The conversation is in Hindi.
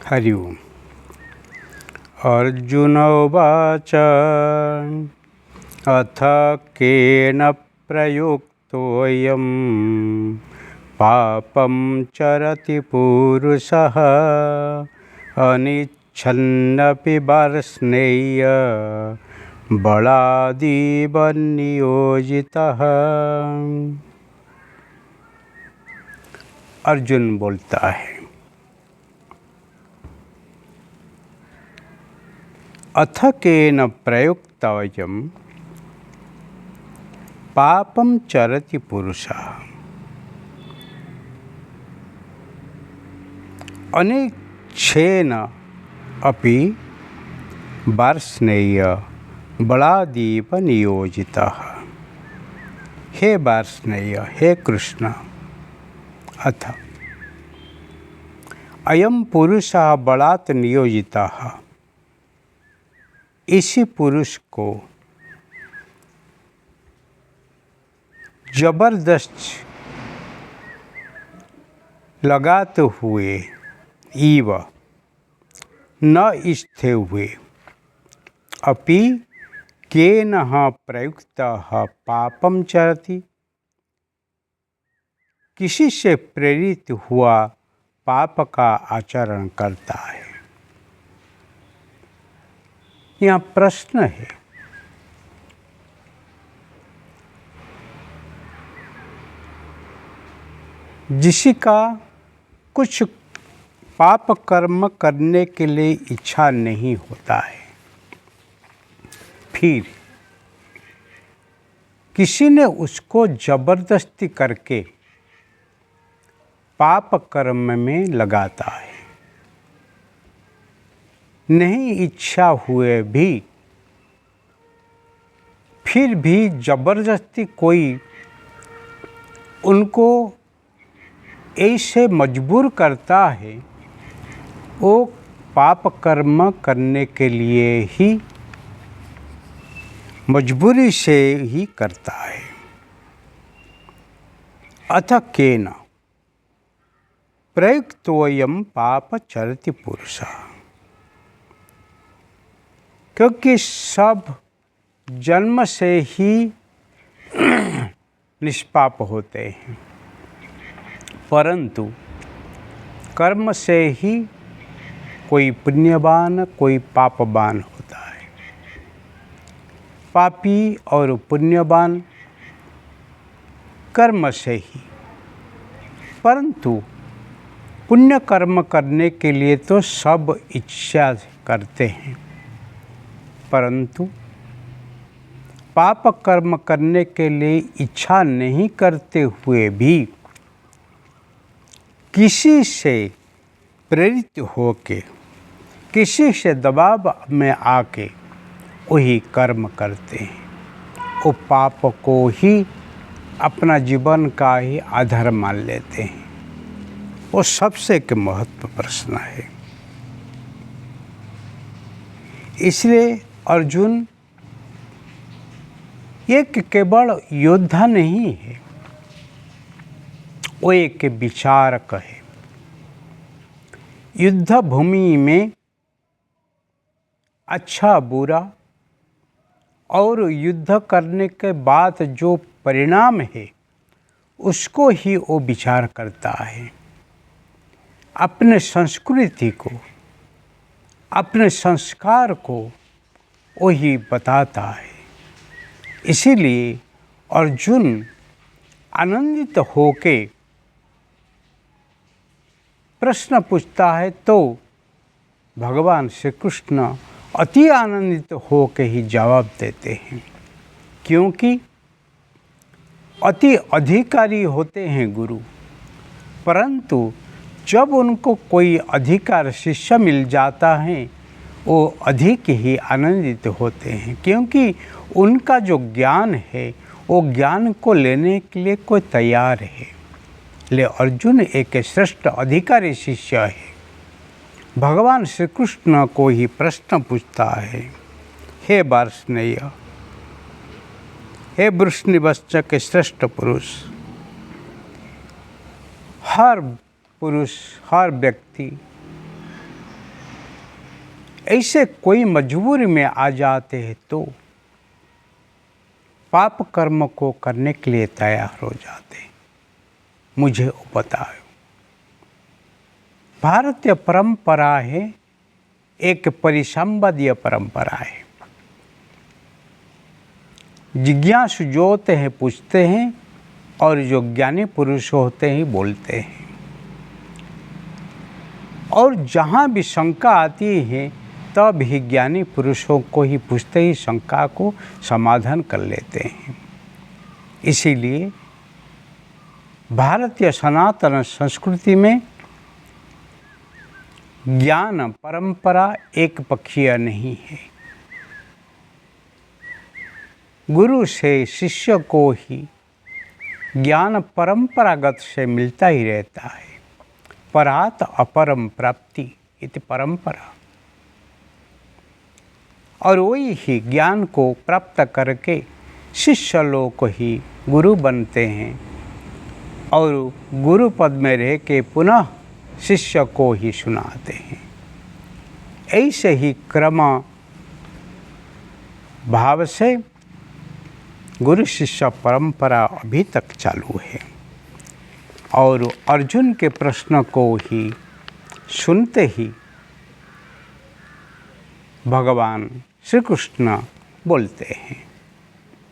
हरि ओम्। अर्जुन उवाच अथ केन प्रयुक्तोऽयं पापं चरति पुरुषः अनिच्छन्नपि वार्ष्णेय बलादिव नियोजितः। अर्जुन बोलता है, अथ केन प्रयुक्तोऽयं पापं चरति पुरुषः अनिच्छेन अपि वार्ष्णेय बलादिव नियोजितः। हे वार्ष्णेय, हे कृष्ण, अथ अयं पुरुषः बलात् नियोजितः। इसी पुरुष को जबरदस्त लगाते हुए इव न इच्छते हुए अपि केन प्रयुक्तः पापं चरति, किसी से प्रेरित हुआ पाप का आचरण करता है। यहाँ प्रश्न है, जिसका कुछ पाप कर्म करने के लिए इच्छा नहीं होता है, फिर किसी ने उसको जबरदस्ती करके पाप कर्म में लगाता है। नहीं इच्छा हुए भी फिर भी जबरदस्ती कोई उनको ऐसे मजबूर करता है, वो पाप कर्म करने के लिए ही मजबूरी से ही करता है। अथ केन प्रयुक्तोऽयं पाप चरति पुरुषः, क्योंकि सब जन्म से ही निष्पाप होते हैं, परंतु कर्म से ही कोई पुण्यवान कोई पापवान होता है। पापी और पुण्यवान कर्म से ही, परंतु पुण्य कर्म करने के लिए तो सब इच्छा करते हैं, परंतु पाप कर्म करने के लिए इच्छा नहीं करते हुए भी किसी से प्रेरित होके, किसी से दबाव में आके वही कर्म करते हैं। वो पाप को ही अपना जीवन का ही आधार मान लेते हैं। वो सबसे के महत्व प्रश्न है। इसलिए अर्जुन एक केवल योद्धा नहीं है, वो एक विचारक है। युद्ध भूमि में अच्छा बुरा और युद्ध करने के बाद जो परिणाम है उसको ही वो विचार करता है। अपने संस्कृति को, अपने संस्कार को वही बताता है। इसीलिए अर्जुन आनंदित होके प्रश्न पूछता है, तो भगवान श्री कृष्ण अति आनंदित होके ही जवाब देते हैं, क्योंकि अति अधिकारी होते हैं गुरु, परंतु जब उनको कोई अधिकार शिष्य मिल जाता है वो अधिक ही आनंदित होते हैं, क्योंकि उनका जो ज्ञान है वो ज्ञान को लेने के लिए कोई तैयार है। ले अर्जुन एक श्रेष्ठ अधिकारी शिष्य है। भगवान श्री कृष्ण को ही प्रश्न पूछता है, हे वार्ष्णेय, हे वृषनिवत्स के श्रेष्ठ पुरुष, हर पुरुष, हर व्यक्ति ऐसे कोई मजबूरी में आ जाते हैं तो पाप कर्म को करने के लिए तैयार हो जाते हैं। मुझे बताओ, भारतीय परंपरा है, एक परिसंवादीय परंपरा है। जिज्ञासु जो होते हैं पूछते हैं, और जो ज्ञानी पुरुष होते हैं बोलते हैं। और जहाँ भी शंका आती है तब ही ज्ञानी पुरुषों को ही पूछते ही शंका को समाधान कर लेते हैं। इसीलिए भारतीय सनातन संस्कृति में ज्ञान परंपरा एक पक्षीय नहीं है। गुरु से शिष्य को ही ज्ञान परंपरागत से मिलता ही रहता है। परात अपरम प्राप्ति इति परंपरा। और वही ही ज्ञान को प्राप्त करके शिष्य लोग ही गुरु बनते हैं, और गुरु पद में रह के पुनः शिष्य को ही सुनाते हैं। ऐसे ही क्रम भाव से गुरु शिष्य परंपरा अभी तक चालू है। और अर्जुन के प्रश्न को ही सुनते ही भगवान श्री कृष्ण बोलते हैं,